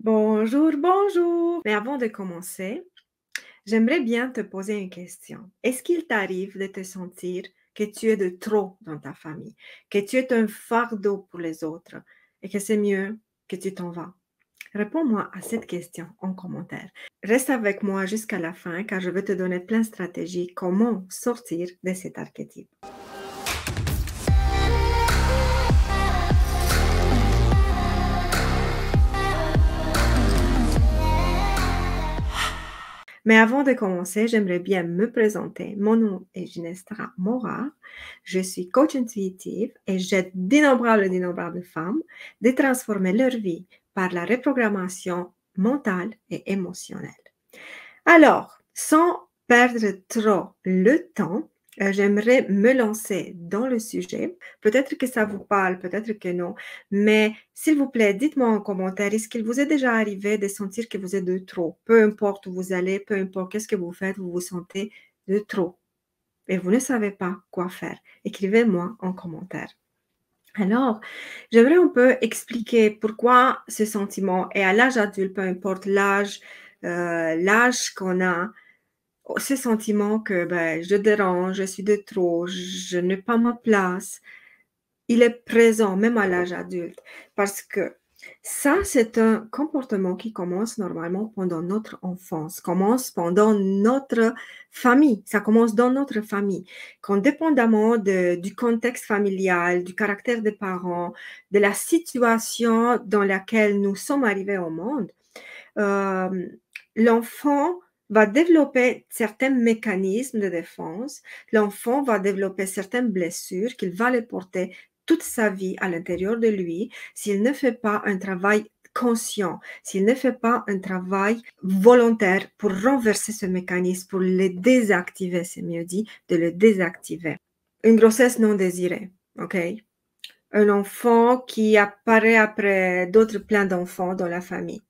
Bonjour, bonjour. Mais avant de commencer, j'aimerais bien te poser une question. Est-ce qu'il t'arrive de te sentir que tu es de trop dans ta famille, que tu es un fardeau pour les autres et que c'est mieux que tu t'en vas? Réponds-moi à cette question en commentaire. Reste avec moi jusqu'à la fin car je vais te donner plein de stratégies comment sortir de cet archétype. Mais avant de commencer, j'aimerais bien me présenter. Mon nom est Ginestra Mora. Je suis coach intuitive et j'aide d'innombrables femmes de transformer leur vie par la reprogrammation mentale et émotionnelle. Alors, sans perdre trop le temps, j'aimerais me lancer dans le sujet. Peut-être que ça vous parle, peut-être que non, mais s'il vous plaît, dites-moi en commentaire, est-ce qu'il vous est déjà arrivé de sentir que vous êtes de trop? Peu importe où vous allez, peu importe qu'est-ce que vous faites, vous vous sentez de trop et vous ne savez pas quoi faire. Écrivez-moi en commentaire. Alors, j'aimerais un peu expliquer pourquoi ce sentiment, et à l'âge adulte, peu importe l'âge qu'on a, ce sentiment que je dérange, je suis de trop, je n'ai pas ma place, il est présent même à l'âge adulte parce que ça, c'est un comportement qui commence normalement pendant notre enfance, commence pendant notre famille, ça commence dans notre famille, quand dépendamment du contexte familial, du caractère des parents, de la situation dans laquelle nous sommes arrivés au monde, l'enfant va développer certains mécanismes de défense, l'enfant va développer certaines blessures qu'il va les porter toute sa vie à l'intérieur de lui s'il ne fait pas un travail conscient, s'il ne fait pas un travail volontaire pour renverser ce mécanisme, pour le désactiver, c'est mieux dit, de le désactiver. Une grossesse non désirée, ok? Un enfant qui apparaît après d'autres plein d'enfants dans la famille.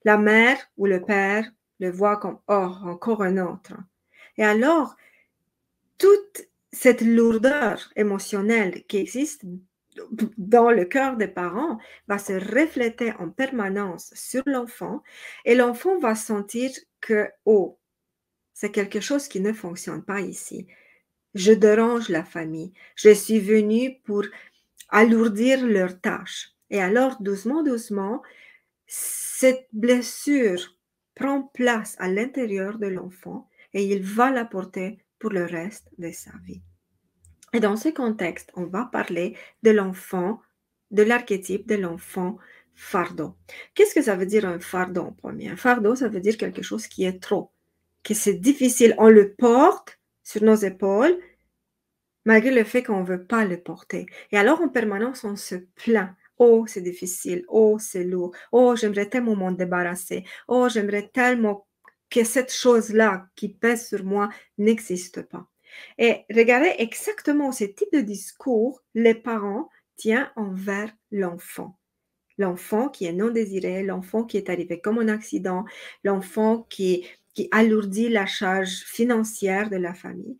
La mère ou le père le voit comme « oh, encore un autre ». Et alors, toute cette lourdeur émotionnelle qui existe dans le cœur des parents va se refléter en permanence sur l'enfant et l'enfant va sentir que « oh, c'est quelque chose qui ne fonctionne pas ici. Je dérange la famille. Je suis venue pour alourdir leurs tâches. » Et alors, doucement, doucement, cette blessure prend place à l'intérieur de l'enfant et il va la porter pour le reste de sa vie. Et dans ce contexte, on va parler de l'enfant, de l'archétype de l'enfant fardeau. Qu'est-ce que ça veut dire un fardeau en premier? Un fardeau, ça veut dire quelque chose qui est trop, que c'est difficile. On le porte sur nos épaules, malgré le fait qu'on ne veut pas le porter. Et alors, en permanence, on se plaint. Oh, c'est difficile. Oh, c'est lourd. Oh, j'aimerais tellement m'en débarrasser. Oh, j'aimerais tellement que cette chose-là qui pèse sur moi n'existe pas. Et regardez exactement ce type de discours les parents tiennent envers l'enfant. L'enfant qui est non désiré, l'enfant qui est arrivé comme un accident, l'enfant qui alourdit la charge financière de la famille.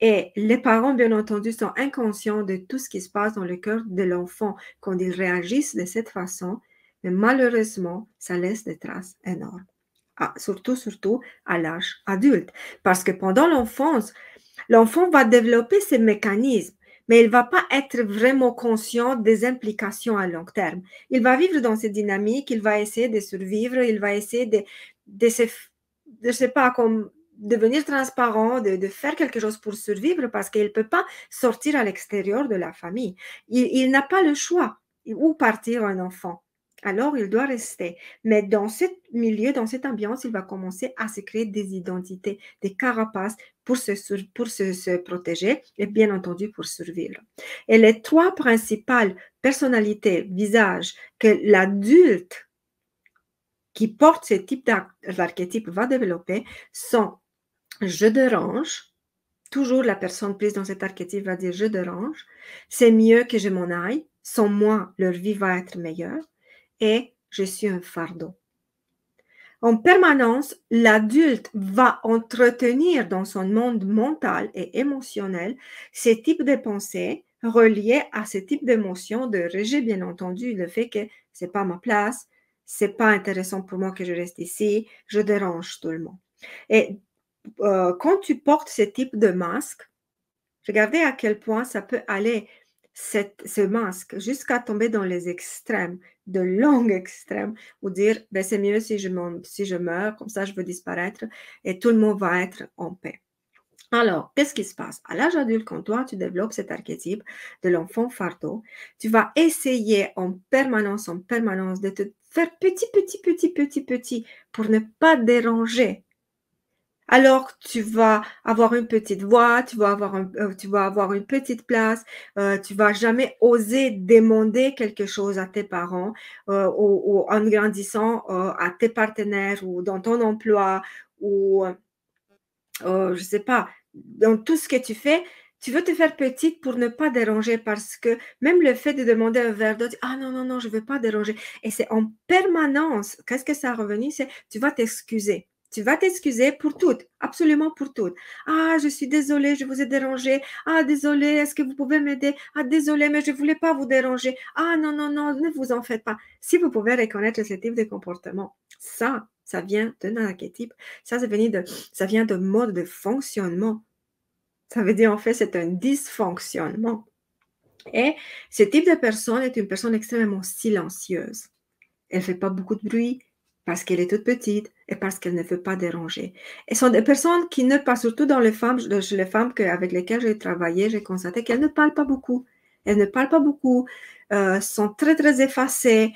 Et les parents, bien entendu, sont inconscients de tout ce qui se passe dans le cœur de l'enfant quand ils réagissent de cette façon, mais malheureusement, ça laisse des traces énormes. Ah, surtout à l'âge adulte. Parce que pendant l'enfance, l'enfant va développer ces mécanismes, mais il ne va pas être vraiment conscient des implications à long terme. Il va vivre dans cette dynamique, il va essayer de survivre, il va essayer de se, je sais pas, comme devenir transparent, de faire quelque chose pour survivre parce qu'il ne peut pas sortir à l'extérieur de la famille. Il n'a pas le choix où partir un enfant. Alors, il doit rester. Mais dans ce milieu, dans cette ambiance, il va commencer à se créer des identités, des carapaces pour se protéger et bien entendu pour survivre. Et les trois principales personnalités, visages que l'adulte qui porte ce type d'archétype va développer sont « je dérange », toujours la personne prise dans cet archétype va dire « je dérange », c'est mieux que je m'en aille, sans moi, leur vie va être meilleure, et je suis un fardeau. En permanence, l'adulte va entretenir dans son monde mental et émotionnel ces types de pensées reliées à ce type d'émotions, de rejet, bien entendu, le fait que c'est pas ma place, c'est pas intéressant pour moi que je reste ici, je dérange tout le monde. Et quand tu portes ce type de masque, regardez à quel point ça peut aller, ce masque, jusqu'à tomber dans les extrêmes, de longs extrêmes, ou dire, ben, c'est mieux si je meurs, comme ça je veux disparaître, et tout le monde va être en paix. Alors, qu'est-ce qui se passe? À l'âge adulte, quand toi, tu développes cet archétype de l'enfant fardeau, tu vas essayer en permanence, de te faire petit, pour ne pas déranger. Alors, tu vas avoir une petite voix, tu vas avoir une petite place, tu vas jamais oser demander quelque chose à tes parents, ou en grandissant, à tes partenaires ou dans ton emploi ou je sais pas, dans tout ce que tu veux te faire petite pour ne pas déranger parce que même le fait de demander un verre d'eau, ah non, non, non, je ne veux pas déranger. Et c'est en permanence, qu'est-ce que ça a revenu? C'est tu vas t'excuser. Tu vas t'excuser pour tout, absolument pour tout. Ah, je suis désolée, je vous ai dérangé. Ah, désolée, est-ce que vous pouvez m'aider? Ah, désolée, mais je ne voulais pas vous déranger. Ah, non, non, non, ne vous en faites pas. Si vous pouvez reconnaître ce type de comportement, ça vient d'un archétype. Ça vient de mode de fonctionnement. Ça veut dire, en fait, c'est un dysfonctionnement. Et ce type de personne est une personne extrêmement silencieuse. Elle ne fait pas beaucoup de bruit parce qu'elle est toute petite et parce qu'elle ne veut pas déranger. Et ce sont des personnes qui ne parlent, surtout dans chez les femmes avec lesquelles j'ai travaillé, j'ai constaté qu'elles ne parlent pas beaucoup. Elles ne parlent pas beaucoup, sont très, très effacées,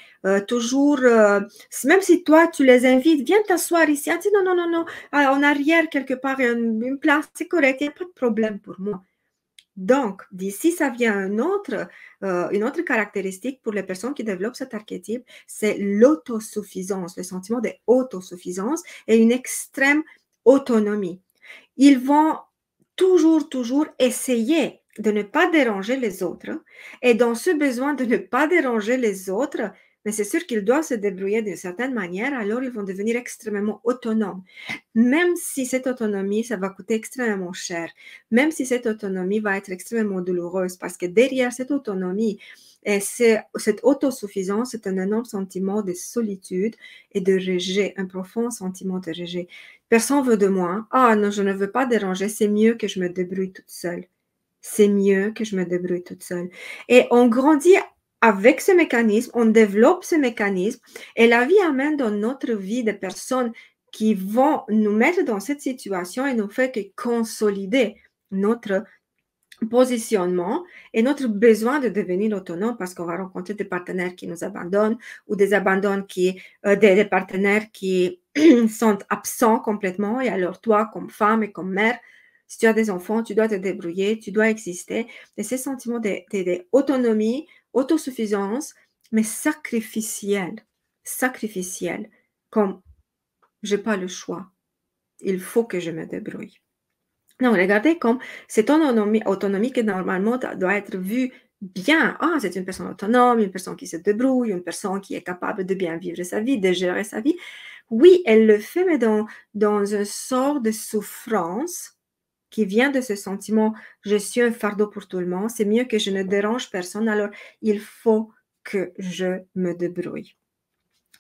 toujours, même si toi, tu les invites, viens t'asseoir ici. Ah, dis non, non, non, non, en arrière, quelque part, il y a une place, c'est correct, il n'y a pas de problème pour moi. Donc, d'ici, ça vient une autre caractéristique pour les personnes qui développent cet archétype, c'est l'autosuffisance, le sentiment d'autosuffisance et une extrême autonomie. Ils vont toujours essayer de ne pas déranger les autres. Et dans ce besoin de ne pas déranger les autres, mais c'est sûr qu'ils doivent se débrouiller d'une certaine manière, alors ils vont devenir extrêmement autonomes. Même si cette autonomie, ça va coûter extrêmement cher, même si cette autonomie va être extrêmement douloureuse, parce que derrière cette autonomie, et cette autosuffisance, c'est un énorme sentiment de solitude et de rejet, un profond sentiment de rejet. Personne veut de moi. Ah non, je ne veux pas déranger, c'est mieux que je me débrouille toute seule. C'est mieux que je me débrouille toute seule. Et on grandit avec ce mécanisme, on développe ce mécanisme et la vie amène dans notre vie des personnes qui vont nous mettre dans cette situation et nous faire que consolider notre positionnement et notre besoin de devenir autonome parce qu'on va rencontrer des partenaires qui nous abandonnent ou des des partenaires qui sont absents complètement et alors toi comme femme et comme mère, si tu as des enfants, tu dois te débrouiller, tu dois exister et ces sentiments d'autonomie, autosuffisance mais sacrificiel, comme j'ai pas le choix, il faut que je me débrouille. Non, regardez comme cette autonomie qui normalement doit être vue bien. Ah, c'est une personne autonome, une personne qui se débrouille, une personne qui est capable de bien vivre sa vie, de gérer sa vie. Oui, elle le fait, mais dans une sorte de souffrance qui vient de ce sentiment, je suis un fardeau pour tout le monde, c'est mieux que je ne dérange personne, alors il faut que je me débrouille.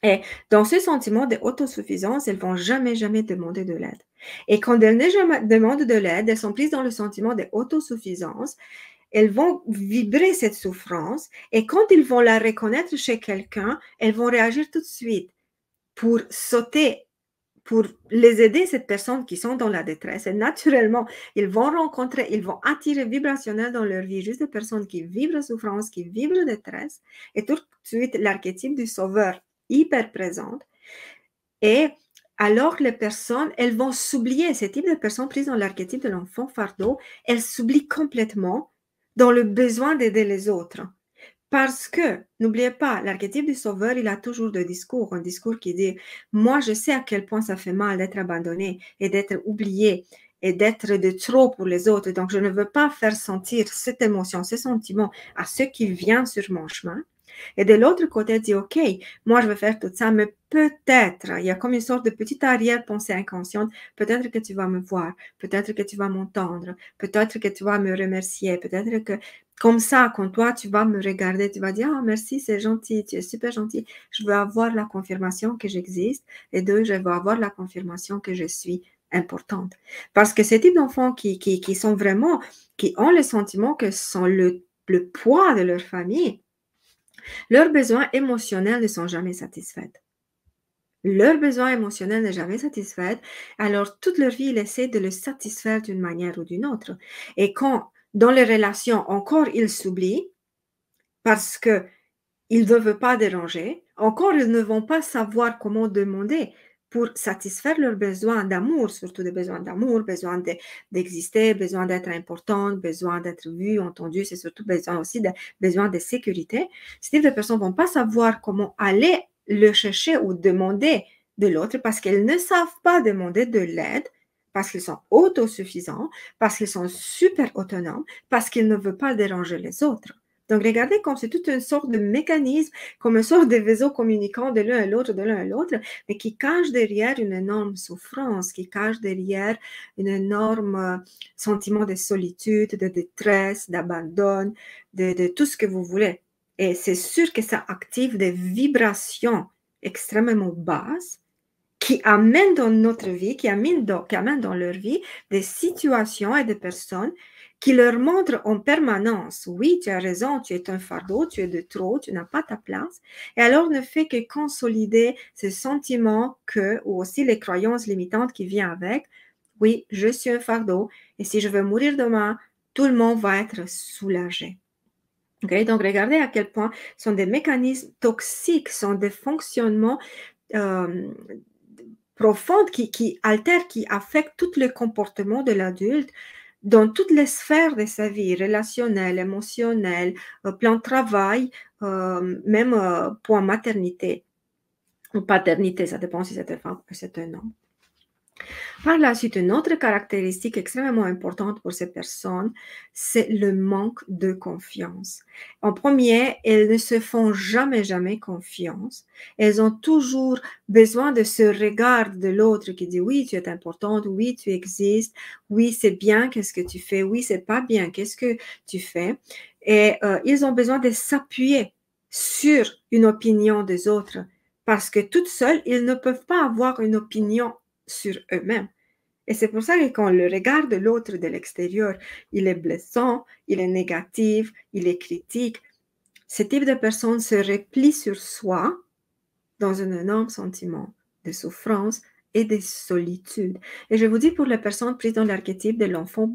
Et dans ce sentiment d'autosuffisance, elles vont jamais demander de l'aide. Et quand elles ne demandent de l'aide, elles sont prises dans le sentiment d'autosuffisance. Elles vont vibrer cette souffrance et quand ils vont la reconnaître chez quelqu'un, elles vont réagir tout de suite pour sauter, pour les aider, cette personne qui sont dans la détresse. Et naturellement, ils vont attirer vibrationnel dans leur vie juste des personnes qui vivent la souffrance, qui vivent la détresse. Et tout de suite, l'archétype du sauveur hyper présente. Et alors, les personnes, elles vont s'oublier. Ces types de personnes prises dans l'archétype de l'enfant fardeau, elles s'oublient complètement dans le besoin d'aider les autres. Parce que, n'oubliez pas, l'archétype du sauveur, il a toujours un discours qui dit, moi, je sais à quel point ça fait mal d'être abandonné et d'être oublié et d'être de trop pour les autres. Donc, je ne veux pas faire sentir cette émotion, ce sentiment à ceux qui viennent sur mon chemin. Et de l'autre côté, dit, OK, moi, je vais faire tout ça, mais peut-être, il y a comme une sorte de petite arrière-pensée inconsciente, peut-être que tu vas me voir, peut-être que tu vas m'entendre, peut-être que tu vas me remercier, peut-être que Comme ça, quand toi, tu vas me regarder, tu vas dire, ah, merci, c'est gentil, tu es super gentil. Je veux avoir la confirmation que j'existe. Et deux, je veux avoir la confirmation que je suis importante. Parce que ces types d'enfants qui sont vraiment, qui ont le sentiment que sont le poids de leur famille, leurs besoins émotionnels ne sont jamais satisfaits. Leurs besoins émotionnels n'est jamais satisfaits, alors toute leur vie, ils essaient de le satisfaire d'une manière ou d'une autre. Et quand, dans les relations, encore ils s'oublient, parce qu'ils ne veulent pas déranger, encore ils ne vont pas savoir comment demander pour satisfaire leurs besoins d'amour, surtout des besoins d'amour, besoin d'exister, besoin d'être important, besoin d'être vu, entendu, c'est surtout besoin aussi de, besoin de sécurité. Ce type de personnes ne vont pas savoir comment aller le chercher ou demander de l'autre parce qu'elles ne savent pas demander de l'aide, parce qu'ils sont autosuffisants, parce qu'ils sont super autonomes, parce qu'ils ne veulent pas déranger les autres. Donc, regardez comme c'est toute une sorte de mécanisme, comme une sorte de vaisseau communicant de l'un à l'autre, de l'un à l'autre, mais qui cache derrière une énorme souffrance, qui cache derrière un énorme sentiment de solitude, de détresse, d'abandon, de tout ce que vous voulez. Et c'est sûr que ça active des vibrations extrêmement basses qui amènent dans notre vie, qui amènent dans leur vie des situations et des personnes qui leur montrent en permanence, oui, tu as raison, tu es un fardeau, tu es de trop, tu n'as pas ta place. Et alors ne fait que consolider ce sentiment que, ou aussi les croyances limitantes qui viennent avec, oui, je suis un fardeau, et si je veux mourir demain, tout le monde va être soulagé. Okay? Donc, regardez à quel point ce sont des mécanismes toxiques, sont des fonctionnements profondes qui altèrent, qui affectent tout le comportement de l'adulte dans toutes les sphères de sa vie, relationnelle, émotionnelle, plan de travail, même point maternité ou paternité, ça dépend si c'est une femme ou c'est un homme. Par la suite, une autre caractéristique extrêmement importante pour ces personnes, c'est le manque de confiance. En premier, elles ne se font jamais confiance. Elles ont toujours besoin de ce regard de l'autre qui dit oui, tu es importante, oui, tu existes, oui, c'est bien, qu'est-ce que tu fais, oui, c'est pas bien, qu'est-ce que tu fais. Et ils ont besoin de s'appuyer sur une opinion des autres parce que toutes seules, ils ne peuvent pas avoir une opinion sur eux-mêmes. Et c'est pour ça que quand le regard de l'autre de l'extérieur, il est blessant, il est négatif, il est critique, ce type de personne se replie sur soi dans un énorme sentiment de souffrance et de solitude. Et je vous dis pour les personnes prises dans l'archétype de l'enfant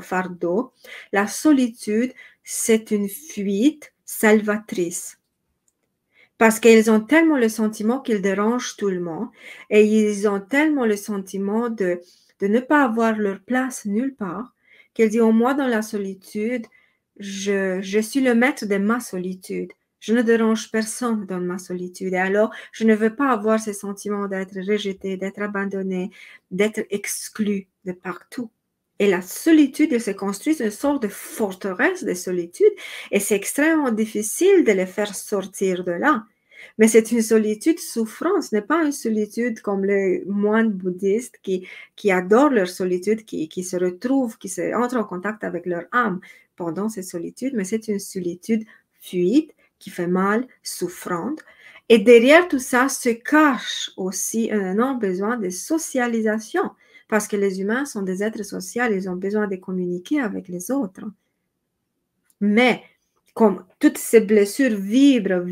fardeau, la solitude, c'est une fuite salvatrice. Parce qu'ils ont tellement le sentiment qu'ils dérangent tout le monde et ils ont tellement le sentiment de ne pas avoir leur place nulle part qu'ils disent, moi dans la solitude, je suis le maître de ma solitude. Je ne dérange personne dans ma solitude. Et alors, je ne veux pas avoir ce sentiment d'être rejeté, d'être abandonné, d'être exclu de partout. Et la solitude, elle se construit une sorte de forteresse de solitude et c'est extrêmement difficile de les faire sortir de là. Mais c'est une solitude souffrante, ce n'est pas une solitude comme les moines bouddhistes qui adorent leur solitude, qui se retrouvent, qui entrent en contact avec leur âme pendant cette solitude, mais c'est une solitude fuite qui fait mal, souffrante. Et derrière tout ça se cache aussi un énorme besoin de socialisation, parce que les humains sont des êtres sociaux, ils ont besoin de communiquer avec les autres. Mais comme toutes ces blessures vibrent,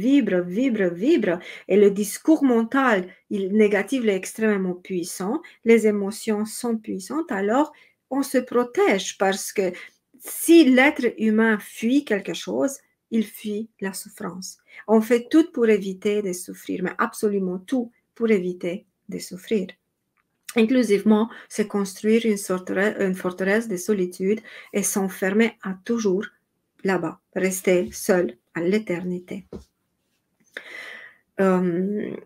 et le discours mental négatif est extrêmement puissant, les émotions sont puissantes, alors on se protège parce que si l'être humain fuit quelque chose, il fuit la souffrance. On fait tout pour éviter de souffrir, mais absolument tout pour éviter de souffrir. Inclusivement, c'est construire une forteresse de solitude et s'enfermer à toujours là-bas, rester seul à l'éternité. Une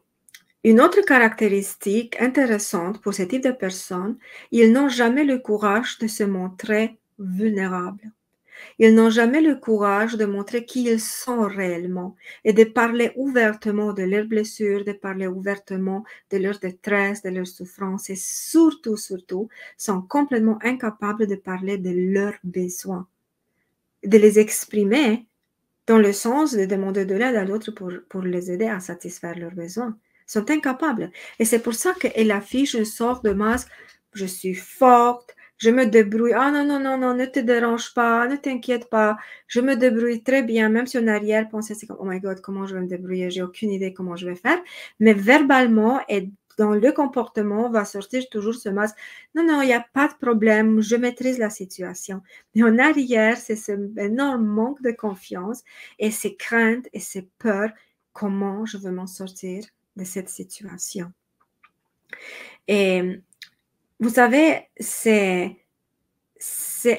autre caractéristique intéressante pour ce type de personnes, ils n'ont jamais le courage de se montrer vulnérables. Ils n'ont jamais le courage de montrer qui ils sont réellement et de parler ouvertement de leurs blessures, de parler ouvertement de leur détresse, de leurs souffrances et surtout, sont complètement incapables de parler de leurs besoins. de les exprimer dans le sens de demander de l'aide à l'autre pour les aider à satisfaire leurs besoins. Ils sont incapables. Et c'est pour ça qu'elle affiche une sorte de masque. Je suis forte, je me débrouille. Ah non, non, non, non, ne te dérange pas, ne t'inquiète pas. Je me débrouille très bien, même si en arrière-pensée, c'est comme, oh my God, comment je vais me débrouiller? J'ai aucune idée comment je vais faire. Mais verbalement et dans le comportement, va sortir toujours ce masque. Non, non, il n'y a pas de problème, je maîtrise la situation. Et en arrière, c'est ce énorme manque de confiance et ces craintes et ces peurs. Comment je veux m'en sortir de cette situation? Et vous savez, c'est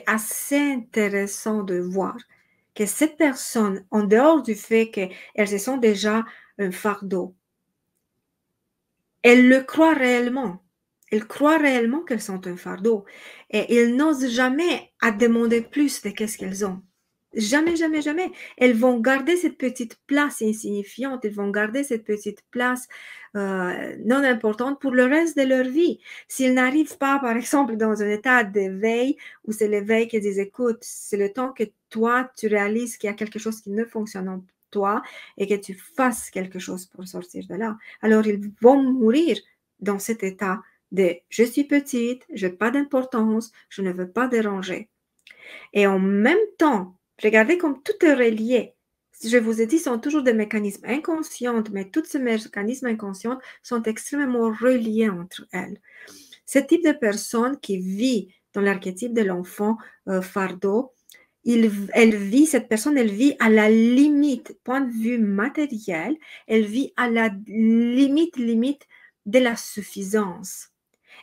assez intéressant de voir que cette personne, en dehors du fait qu'elles se sont déjà un fardeau, elles le croient réellement. Elles croient réellement qu'elles sont un fardeau. Et elles n'osent jamais à demander plus de qu'est-ce qu'elles ont. Jamais, jamais, jamais. Elles vont garder cette petite place insignifiante, elles vont garder cette petite place non importante pour le reste de leur vie. S'ils n'arrivent pas, par exemple, dans un état d'éveil, où c'est l'éveil qui disent, écoute, c'est le temps que toi, tu réalises qu'il y a quelque chose qui ne fonctionne en toi et que tu fasses quelque chose pour sortir de là. Alors, ils vont mourir dans cet état de je suis petite, je n'ai pas d'importance, je ne veux pas déranger. Et en même temps, regardez comme tout est relié. Je vous ai dit, ce sont toujours des mécanismes inconscients, mais tous ces mécanismes inconscients sont extrêmement reliés entre elles. Ce type de personne qui vit dans l'archétype de l'enfant fardeau, cette personne, elle vit à la limite, point de vue matériel, elle vit à la limite de la suffisance.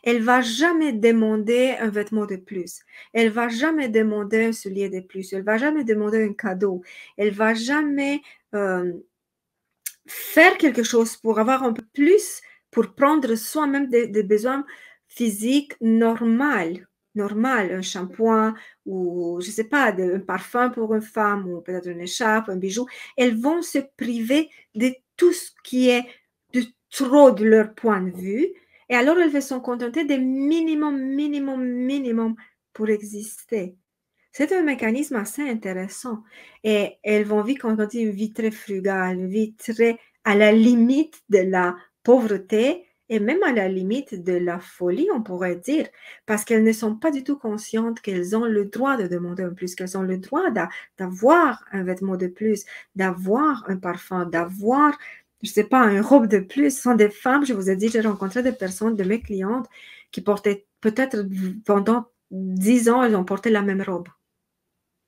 Elle va jamais demander un vêtement de plus. Elle va jamais demander un soulier de plus. Elle va jamais demander un cadeau. Elle va jamais faire quelque chose pour avoir un peu plus, pour prendre soi-même des besoins physiques normaux. Normal, un shampoing ou je sais pas, un parfum pour une femme ou peut-être une écharpe, un bijou. Elles vont se priver de tout ce qui est de trop de leur point de vue. Et alors, elles vont se contenter des minimum pour exister. C'est un mécanisme assez intéressant. Et elles vont vivre, quand on dit, une vie très frugale, une vie très à la limite de la pauvreté et même à la limite de la folie, on pourrait dire, parce qu'elles ne sont pas du tout conscientes qu'elles ont le droit de demander un plus, qu'elles ont le droit d'avoir un vêtement de plus, d'avoir un parfum, d'avoir, je ne sais pas, une robe de plus. Ce sont des femmes, je vous ai dit, j'ai rencontré des personnes, de mes clientes, qui portaient peut-être pendant 10 ans, elles ont porté la même robe.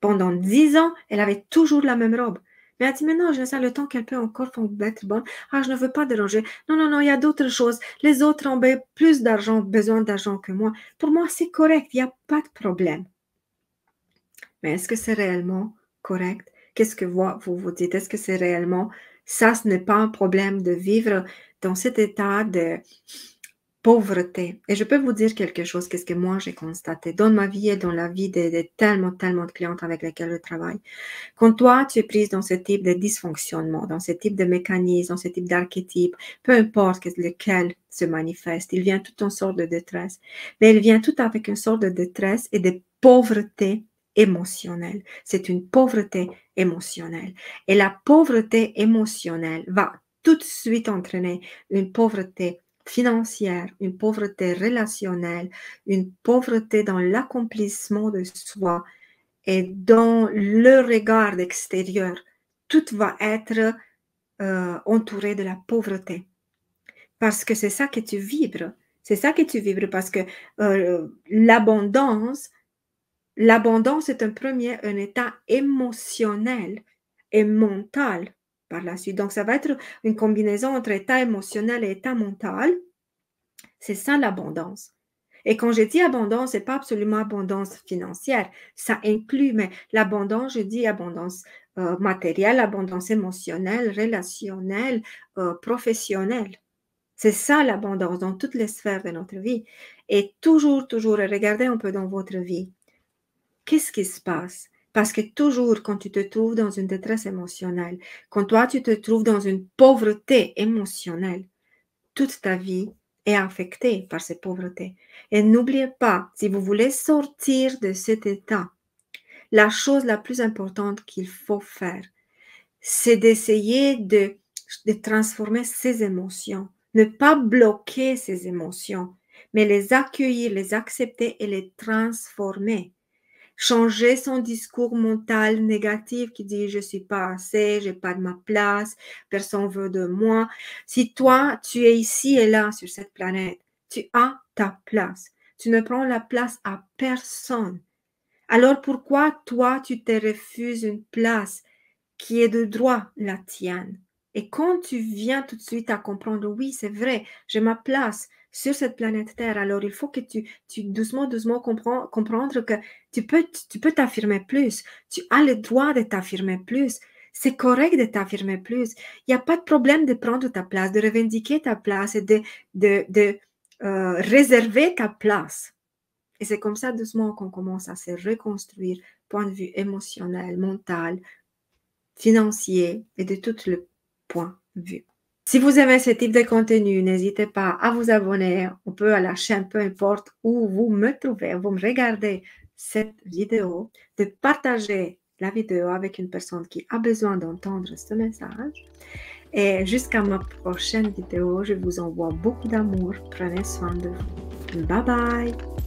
Pendant 10 ans, elle avait toujours la même robe. Mais elle a dit, mais non, je sais le temps qu'elle peut encore être bonne. Ah, je ne veux pas déranger. Non, non, non, il y a d'autres choses. Les autres ont plus d'argent, besoin d'argent que moi. Pour moi, c'est correct, il n'y a pas de problème. Mais est-ce que c'est réellement correct? Qu'est-ce que vous vous dites? Est-ce que c'est réellement ça? Ce n'est pas un problème de vivre dans cet état de pauvreté. Et je peux vous dire quelque chose, qu'est-ce que moi j'ai constaté dans ma vie et dans la vie de tellement de clientes avec lesquelles je travaille. Quand toi, tu es prise dans ce type de dysfonctionnement, dans ce type de mécanisme, dans ce type d'archétype, peu importe lequel se manifeste, il vient tout en sorte de détresse. Mais il vient tout avec une sorte de détresse et de pauvreté émotionnelle. C'est une pauvreté émotionnelle. Et la pauvreté émotionnelle va tout de suite entraîner une pauvreté financière, une pauvreté relationnelle, une pauvreté dans l'accomplissement de soi et dans le regard extérieur. Tout va être entouré de la pauvreté. Parce que c'est ça que tu vibres. C'est ça que tu vibres parce que l'abondance est un état émotionnel et mental par la suite. Donc, ça va être une combinaison entre état émotionnel et état mental. C'est ça l'abondance. Et quand je dis abondance, ce n'est pas absolument abondance financière. Ça inclut, mais l'abondance, je dis abondance matérielle, abondance émotionnelle, relationnelle, professionnelle. C'est ça l'abondance dans toutes les sphères de notre vie. Et toujours, regardez un peu dans votre vie. Qu'est-ce qui se passe? Parce que toujours, quand tu te trouves dans une détresse émotionnelle, quand toi, tu te trouves dans une pauvreté émotionnelle, toute ta vie est affectée par cette pauvreté. Et n'oubliez pas, si vous voulez sortir de cet état, la chose la plus importante qu'il faut faire, c'est d'essayer de transformer ses émotions, ne pas bloquer ses émotions, mais les accueillir, les accepter et les transformer. Changer son discours mental négatif qui dit je suis pas assez, j'ai pas de ma place, personne veut de moi. Si toi, tu es ici et là sur cette planète, tu as ta place. Tu ne prends la place à personne. Alors pourquoi toi, tu te refuses une place qui est de droit la tienne? Et quand tu viens tout de suite à comprendre, oui, c'est vrai, j'ai ma place sur cette planète Terre, alors il faut que tu doucement, doucement comprendre que tu peux t'affirmer plus. Tu as le droit de t'affirmer plus. C'est correct de t'affirmer plus. Il n'y a pas de problème de prendre ta place, de revendiquer ta place et de réserver ta place. Et c'est comme ça doucement qu'on commence à se reconstruire, point de vue émotionnel, mental, financier et de tout le point de vue. Si vous aimez ce type de contenu, n'hésitez pas à vous abonner. On peut à la chaîne, peu importe où vous me trouvez, vous me regardez cette vidéo, de partager la vidéo avec une personne qui a besoin d'entendre ce message. Et jusqu'à ma prochaine vidéo, je vous envoie beaucoup d'amour. Prenez soin de vous. Bye bye!